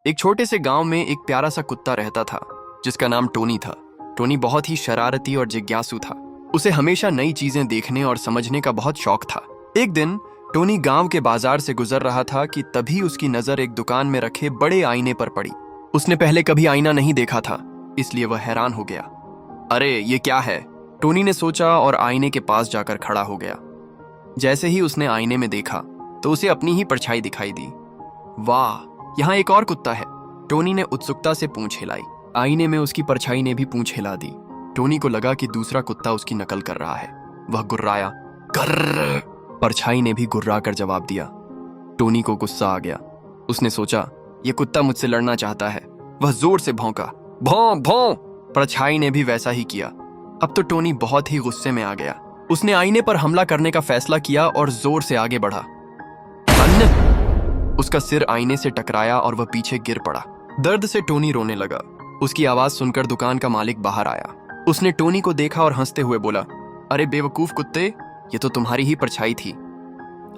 एक छोटे से गांव में एक प्यारा सा कुत्ता रहता था जिसका नाम टोनी था। टोनी बहुत ही शरारती और जिज्ञासु था। उसे हमेशा नई चीजें देखने और समझने का बहुत शौक था। एक दिन टोनी गांव के बाजार से गुजर रहा था कि तभी उसकी नजर एक दुकान में रखे बड़े आईने पर पड़ी। उसने पहले कभी आईना नहीं देखा था, इसलिए वह हैरान हो गया। अरे ये क्या है, टोनी ने सोचा और आईने के पास जाकर खड़ा हो गया। जैसे ही उसने आईने में देखा तो उसे अपनी ही परछाई दिखाई दी। वाह, यहाँ एक और कुत्ता है, टोनी ने उत्सुकता से पूंछ हिलाई। आईने में उसकी परछाई ने भी पूंछ हिला दी। टोनी को लगा कि दूसरा कुत्ता उसकी नकल कर रहा है। वह गुर्राया, कर्र। परछाई ने भी गुर्रा कर जवाब दिया। टोनी को गुस्सा आ गया। उसने सोचा यह कुत्ता मुझसे लड़ना चाहता है। वह जोर से भौंका, भौं भौं। परछाई ने भी वैसा ही किया। अब तो टोनी बहुत ही गुस्से में आ गया। उसने आईने पर हमला करने का फैसला किया और जोर से आगे बढ़ा। अन्य! उसका सिर आईने से टकराया और वह पीछे गिर पड़ा। दर्द से टोनी रोने लगा। उसकी आवाज सुनकर दुकान का मालिक बाहर आया। उसने टोनी को देखा और हंसते हुए बोला, अरे बेवकूफ कुत्ते, ये तो तुम्हारी ही परछाई थी।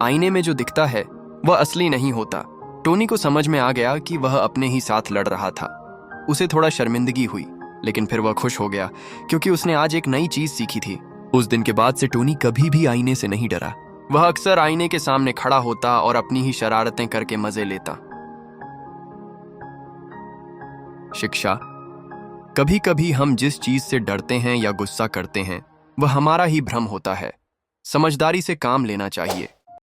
आईने में जो दिखता है वह असली नहीं होता। टोनी को समझ में आ गया कि वह अपने ही साथ लड़ रहा था। उसे थोड़ा शर्मिंदगी हुई, लेकिन फिर वह खुश हो गया क्योंकि उसने आज एक नई चीज सीखी थी। उस दिन के बाद से टोनी कभी भी आईने से नहीं डरा। वह अक्सर आईने के सामने खड़ा होता और अपनी ही शरारतें करके मजे लेता। शिक्षा: कभी कभी हम जिस चीज से डरते हैं या गुस्सा करते हैं वह हमारा ही भ्रम होता है। समझदारी से काम लेना चाहिए।